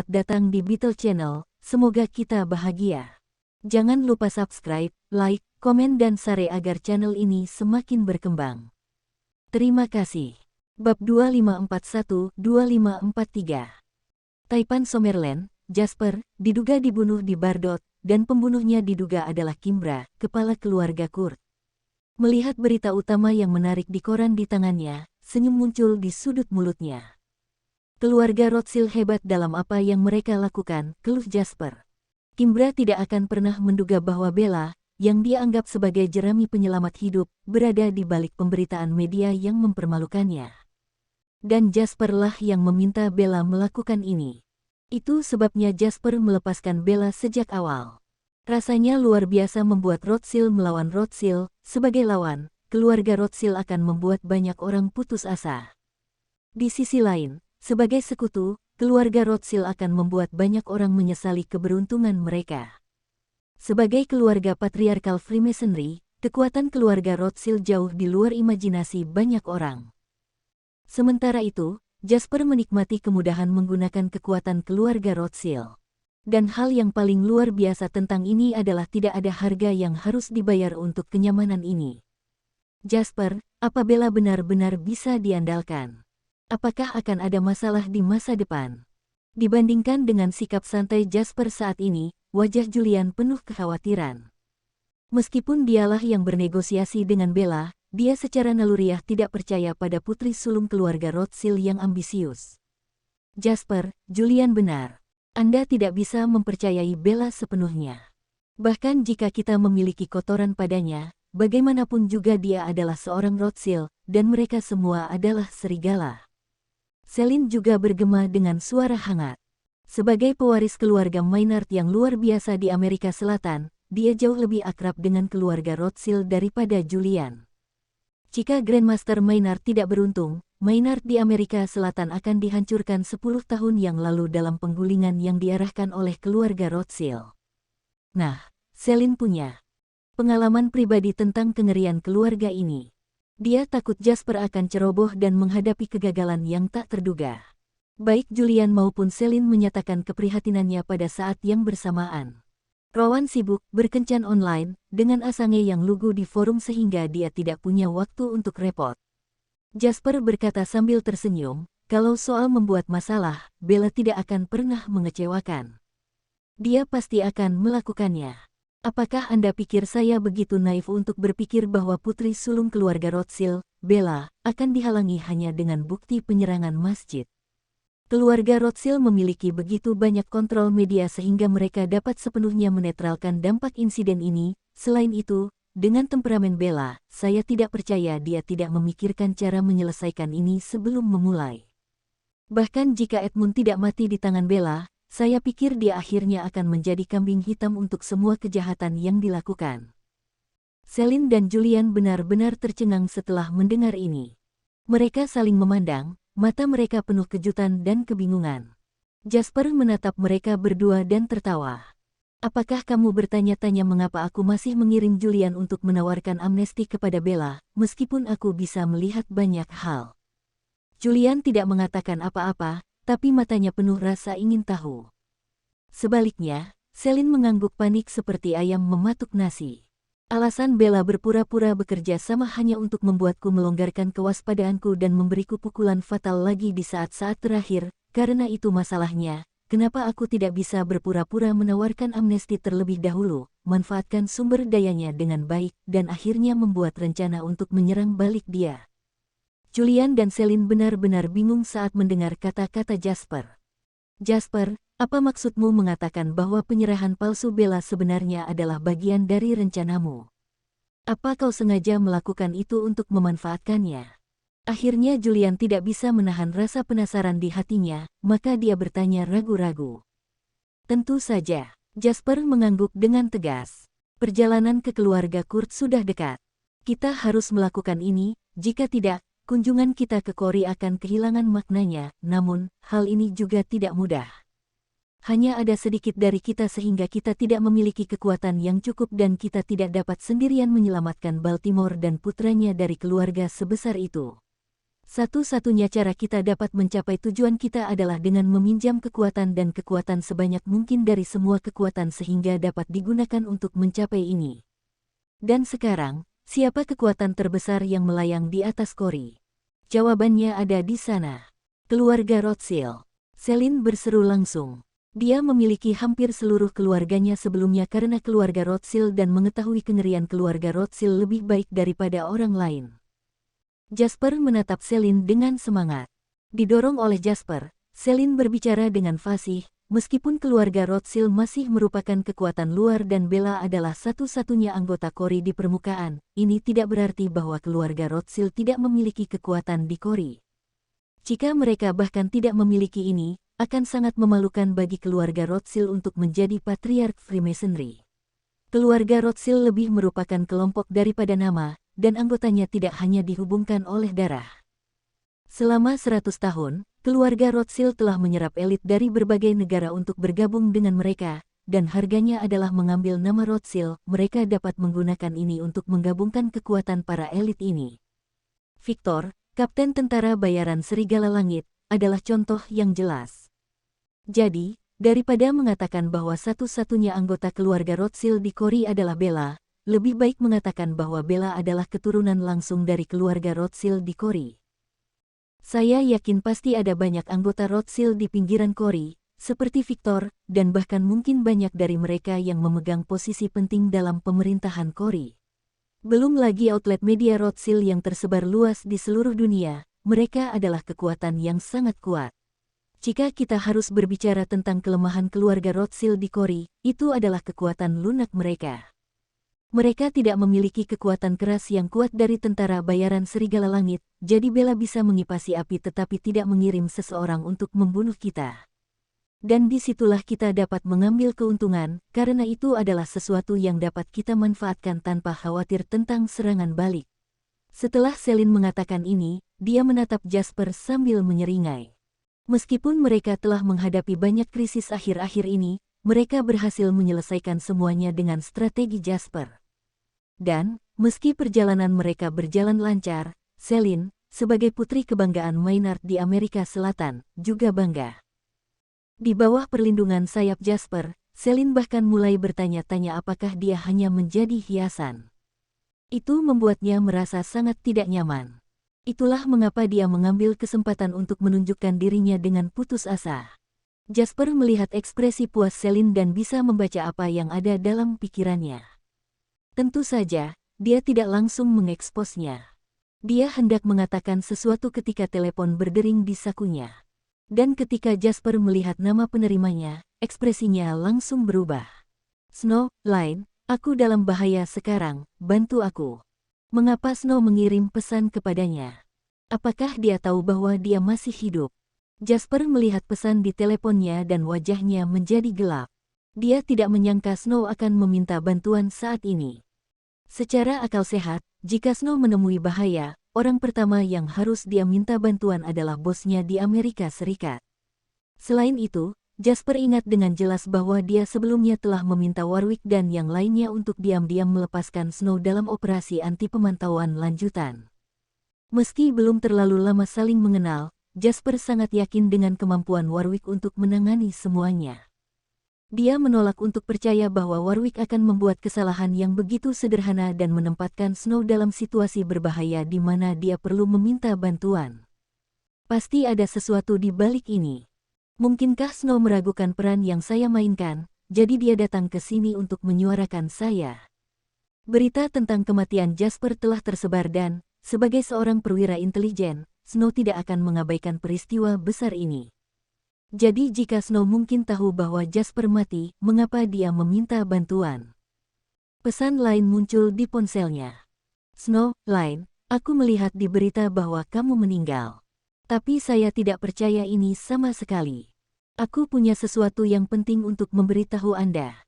datang di Beetle Channel, semoga kita bahagia. Jangan lupa subscribe, like, komen dan share agar channel ini semakin berkembang. Terima kasih. Bab 2541-2543. Taipan Summerland, Jasper, diduga dibunuh di Bardot, dan pembunuhnya diduga adalah Kimbra, kepala keluarga Kurt. Melihat berita utama yang menarik di koran di tangannya, senyum muncul di sudut mulutnya. Keluarga Rothschild hebat dalam apa yang mereka lakukan, keluh Jasper. Kimbra tidak akan pernah menduga bahwa Bella, yang dia anggap sebagai jerami penyelamat hidup, berada di balik pemberitaan media yang mempermalukannya. Dan Jasperlah yang meminta Bella melakukan ini. Itu sebabnya Jasper melepaskan Bella sejak awal. Rasanya luar biasa membuat Rothschild melawan Rothschild. Sebagai lawan, keluarga Rothschild akan membuat banyak orang putus asa. Di sisi lain, sebagai sekutu, keluarga Rothschild akan membuat banyak orang menyesali keberuntungan mereka. Sebagai keluarga patriarkal Freemasonry, kekuatan keluarga Rothschild jauh di luar imajinasi banyak orang. Sementara itu, Jasper menikmati kemudahan menggunakan kekuatan keluarga Rothschild. Dan hal yang paling luar biasa tentang ini adalah tidak ada harga yang harus dibayar untuk kenyamanan ini. Jasper, apa Bella benar-benar bisa diandalkan? Apakah akan ada masalah di masa depan? Dibandingkan dengan sikap santai Jasper saat ini, wajah Julian penuh kekhawatiran. Meskipun dialah yang bernegosiasi dengan Bella, dia secara naluriah tidak percaya pada putri sulung keluarga Rothschild yang ambisius. Jasper, Julian benar. Anda tidak bisa mempercayai Bella sepenuhnya. Bahkan jika kita memiliki kotoran padanya, bagaimanapun juga dia adalah seorang Rothschild, dan mereka semua adalah serigala. Celine juga bergema dengan suara hangat. Sebagai pewaris keluarga Maynard yang luar biasa di Amerika Selatan, dia jauh lebih akrab dengan keluarga Rothschild daripada Julian. Jika Grandmaster Maynard tidak beruntung, Maynard di Amerika Selatan akan dihancurkan 10 tahun yang lalu dalam penggulingan yang diarahkan oleh keluarga Rothschild. Nah, Celine punya pengalaman pribadi tentang kengerian keluarga ini. Dia takut Jasper akan ceroboh dan menghadapi kegagalan yang tak terduga. Baik Julian maupun Celine menyatakan keprihatinannya pada saat yang bersamaan. Rowan sibuk berkencan online dengan Asange yang lugu di forum sehingga dia tidak punya waktu untuk repot. Jasper berkata sambil tersenyum, kalau soal membuat masalah, Bella tidak akan pernah mengecewakan. Dia pasti akan melakukannya. Apakah Anda pikir saya begitu naif untuk berpikir bahwa putri sulung keluarga Rothschild, Bella, akan dihalangi hanya dengan bukti penyerangan masjid? Keluarga Rothschild memiliki begitu banyak kontrol media sehingga mereka dapat sepenuhnya menetralkan dampak insiden ini. Selain itu, dengan temperamen Bella, saya tidak percaya dia tidak memikirkan cara menyelesaikan ini sebelum memulai. Bahkan jika Edmund tidak mati di tangan Bella, saya pikir dia akhirnya akan menjadi kambing hitam untuk semua kejahatan yang dilakukan. Celine dan Julian benar-benar tercengang setelah mendengar ini. Mereka saling memandang, mata mereka penuh kejutan dan kebingungan. Jasper menatap mereka berdua dan tertawa. Apakah kamu bertanya-tanya mengapa aku masih mengirim Julian untuk menawarkan amnesti kepada Bella, meskipun aku bisa melihat banyak hal? Julian tidak mengatakan apa-apa, tapi matanya penuh rasa ingin tahu. Sebaliknya, Celine mengangguk panik seperti ayam mematuk nasi. Alasan Bella berpura-pura bekerja sama hanya untuk membuatku melonggarkan kewaspadaanku dan memberiku pukulan fatal lagi di saat-saat terakhir, karena itu masalahnya. Kenapa aku tidak bisa berpura-pura menawarkan amnesti terlebih dahulu, manfaatkan sumber dayanya dengan baik, dan akhirnya membuat rencana untuk menyerang balik dia? Julian dan Celine benar-benar bingung saat mendengar kata-kata Jasper. Jasper, apa maksudmu mengatakan bahwa penyerahan palsu Bella sebenarnya adalah bagian dari rencanamu? Apa kau sengaja melakukan itu untuk memanfaatkannya? Akhirnya Julian tidak bisa menahan rasa penasaran di hatinya, maka dia bertanya ragu-ragu. Tentu saja, Jasper mengangguk dengan tegas. Perjalanan ke keluarga Kurt sudah dekat. Kita harus melakukan ini, jika tidak, kunjungan kita ke Cory akan kehilangan maknanya, namun, hal ini juga tidak mudah. Hanya ada sedikit dari kita sehingga kita tidak memiliki kekuatan yang cukup dan kita tidak dapat sendirian menyelamatkan Baltimore dan putranya dari keluarga sebesar itu. Satu-satunya cara kita dapat mencapai tujuan kita adalah dengan meminjam kekuatan dan kekuatan sebanyak mungkin dari semua kekuatan sehingga dapat digunakan untuk mencapai ini. Dan sekarang, siapa kekuatan terbesar yang melayang di atas Cory? Jawabannya ada di sana. Keluarga Rothschild. Celine berseru langsung. Dia memiliki hampir seluruh keluarganya sebelumnya karena keluarga Rothschild dan mengetahui kengerian keluarga Rothschild lebih baik daripada orang lain. Jasper menatap Celine dengan semangat. Didorong oleh Jasper, Celine berbicara dengan fasih, meskipun keluarga Rothschild masih merupakan kekuatan luar dan Bella adalah satu-satunya anggota Cory di permukaan, ini tidak berarti bahwa keluarga Rothschild tidak memiliki kekuatan di Cory. Jika mereka bahkan tidak memiliki ini, akan sangat memalukan bagi keluarga Rothschild untuk menjadi patriark Freemasonry. Keluarga Rothschild lebih merupakan kelompok daripada nama, dan anggotanya tidak hanya dihubungkan oleh darah. Selama 100 tahun, keluarga Rothschild telah menyerap elit dari berbagai negara untuk bergabung dengan mereka, dan harganya adalah mengambil nama Rothschild. Mereka dapat menggunakan ini untuk menggabungkan kekuatan para elit ini. Victor, kapten tentara bayaran Serigala Langit, adalah contoh yang jelas. Jadi, daripada mengatakan bahwa satu-satunya anggota keluarga Rothschild di Cory adalah Bella, lebih baik mengatakan bahwa Bella adalah keturunan langsung dari keluarga Rothschild di Cory. Saya yakin pasti ada banyak anggota Rothschild di pinggiran Cory, seperti Victor, dan bahkan mungkin banyak dari mereka yang memegang posisi penting dalam pemerintahan Cory. Belum lagi outlet media Rothschild yang tersebar luas di seluruh dunia, mereka adalah kekuatan yang sangat kuat. Jika kita harus berbicara tentang kelemahan keluarga Rothschild di Cory, itu adalah kekuatan lunak mereka. Mereka tidak memiliki kekuatan keras yang kuat dari tentara bayaran Serigala Langit, jadi Bella bisa mengipasi api tetapi tidak mengirim seseorang untuk membunuh kita. Dan disitulah kita dapat mengambil keuntungan, karena itu adalah sesuatu yang dapat kita manfaatkan tanpa khawatir tentang serangan balik. Setelah Celine mengatakan ini, dia menatap Jasper sambil menyeringai. Meskipun mereka telah menghadapi banyak krisis akhir-akhir ini, mereka berhasil menyelesaikan semuanya dengan strategi Jasper. Dan, meski perjalanan mereka berjalan lancar, Celine, sebagai putri kebanggaan Maynard di Amerika Selatan, juga bangga. Di bawah perlindungan sayap Jasper, Celine bahkan mulai bertanya-tanya apakah dia hanya menjadi hiasan. Itu membuatnya merasa sangat tidak nyaman. Itulah mengapa dia mengambil kesempatan untuk menunjukkan dirinya dengan putus asa. Jasper melihat ekspresi puas Celine dan bisa membaca apa yang ada dalam pikirannya. Tentu saja, dia tidak langsung mengeksposnya. Dia hendak mengatakan sesuatu ketika telepon berdering di sakunya. Dan ketika Jasper melihat nama penerimanya, ekspresinya langsung berubah. Snow, Line, aku dalam bahaya sekarang, bantu aku. Mengapa Snow mengirim pesan kepadanya? Apakah dia tahu bahwa dia masih hidup? Jasper melihat pesan di teleponnya dan wajahnya menjadi gelap. Dia tidak menyangka Snow akan meminta bantuan saat ini. Secara akal sehat, jika Snow menemui bahaya, orang pertama yang harus dia minta bantuan adalah bosnya di Amerika Serikat. Selain itu, Jasper ingat dengan jelas bahwa dia sebelumnya telah meminta Warwick dan yang lainnya untuk diam-diam melepaskan Snow dalam operasi anti pemantauan lanjutan. Meski belum terlalu lama saling mengenal, Jasper sangat yakin dengan kemampuan Warwick untuk menangani semuanya. Dia menolak untuk percaya bahwa Warwick akan membuat kesalahan yang begitu sederhana dan menempatkan Snow dalam situasi berbahaya di mana dia perlu meminta bantuan. Pasti ada sesuatu di balik ini. Mungkinkah Snow meragukan peran yang saya mainkan, jadi dia datang ke sini untuk menyuarakan saya. Berita tentang kematian Jasper telah tersebar dan, sebagai seorang perwira intelijen, Snow tidak akan mengabaikan peristiwa besar ini. Jadi jika Snow mungkin tahu bahwa Jasper mati, mengapa dia meminta bantuan? Pesan lain muncul di ponselnya. Snow, Line, aku melihat di berita bahwa kamu meninggal. Tapi saya tidak percaya ini sama sekali. Aku punya sesuatu yang penting untuk memberitahu Anda.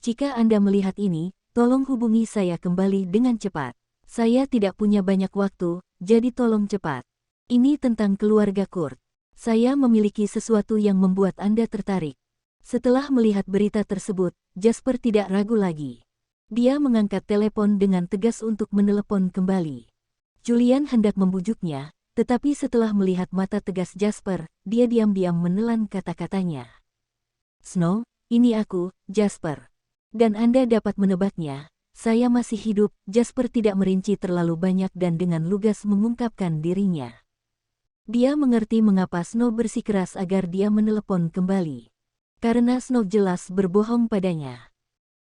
Jika Anda melihat ini, tolong hubungi saya kembali dengan cepat. Saya tidak punya banyak waktu, jadi tolong cepat. Ini tentang keluarga Kurt. Saya memiliki sesuatu yang membuat Anda tertarik. Setelah melihat berita tersebut, Jasper tidak ragu lagi. Dia mengangkat telepon dengan tegas untuk menelepon kembali. Julian hendak membujuknya, Tetapi setelah melihat mata tegas Jasper, dia diam-diam menelan kata-katanya. Snow, ini aku, Jasper. Dan Anda dapat menebaknya, saya masih hidup. Jasper tidak merinci terlalu banyak dan dengan lugas mengungkapkan dirinya. Dia mengerti mengapa Snow bersikeras agar dia menelepon kembali. Karena Snow jelas berbohong padanya.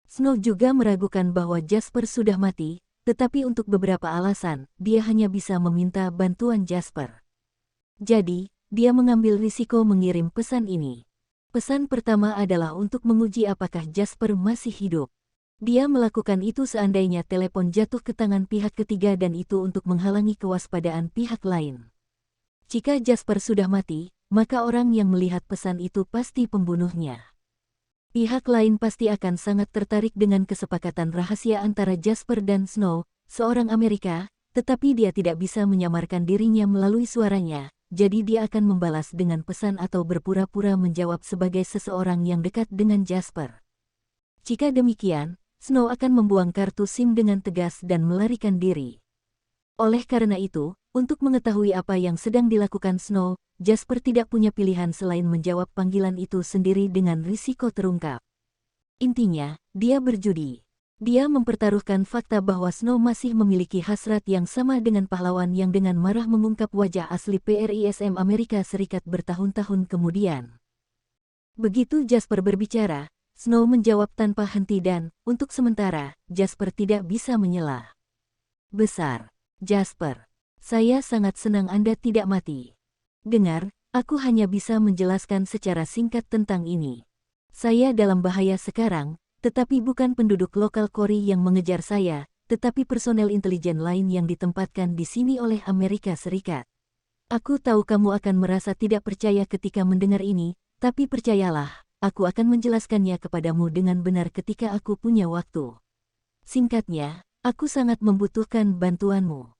Snow juga meragukan bahwa Jasper sudah mati, tetapi untuk beberapa alasan, dia hanya bisa meminta bantuan Jasper. Jadi, dia mengambil risiko mengirim pesan ini. Pesan pertama adalah untuk menguji apakah Jasper masih hidup. Dia melakukan itu seandainya telepon jatuh ke tangan pihak ketiga dan itu untuk menghalangi kewaspadaan pihak lain. Jika Jasper sudah mati, maka orang yang melihat pesan itu pasti pembunuhnya. Pihak lain pasti akan sangat tertarik dengan kesepakatan rahasia antara Jasper dan Snow, seorang Amerika, tetapi dia tidak bisa menyamarkan dirinya melalui suaranya, jadi dia akan membalas dengan pesan atau berpura-pura menjawab sebagai seseorang yang dekat dengan Jasper. Jika demikian, Snow akan membuang kartu SIM dengan tegas dan melarikan diri. Oleh karena itu, untuk mengetahui apa yang sedang dilakukan Snow, Jasper tidak punya pilihan selain menjawab panggilan itu sendiri dengan risiko terungkap. Intinya, dia berjudi. Dia mempertaruhkan fakta bahwa Snow masih memiliki hasrat yang sama dengan pahlawan yang dengan marah mengungkap wajah asli PRISM Amerika Serikat bertahun-tahun kemudian. Begitu Jasper berbicara, Snow menjawab tanpa henti dan, untuk sementara, Jasper tidak bisa menyela. Besar. Jasper. Saya sangat senang Anda tidak mati. Dengar, aku hanya bisa menjelaskan secara singkat tentang ini. Saya dalam bahaya sekarang, tetapi bukan penduduk lokal Kori yang mengejar saya, tetapi personel intelijen lain yang ditempatkan di sini oleh Amerika Serikat. Aku tahu kamu akan merasa tidak percaya ketika mendengar ini, tapi percayalah, aku akan menjelaskannya kepadamu dengan benar ketika aku punya waktu. Singkatnya, aku sangat membutuhkan bantuanmu.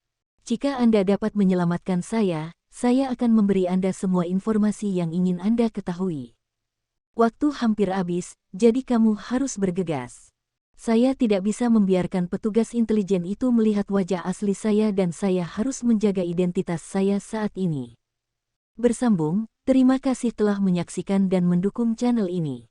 Jika Anda dapat menyelamatkan saya akan memberi Anda semua informasi yang ingin Anda ketahui. Waktu hampir habis, jadi kamu harus bergegas. Saya tidak bisa membiarkan petugas intelijen itu melihat wajah asli saya dan saya harus menjaga identitas saya saat ini. Bersambung, terima kasih telah menyaksikan dan mendukung channel ini.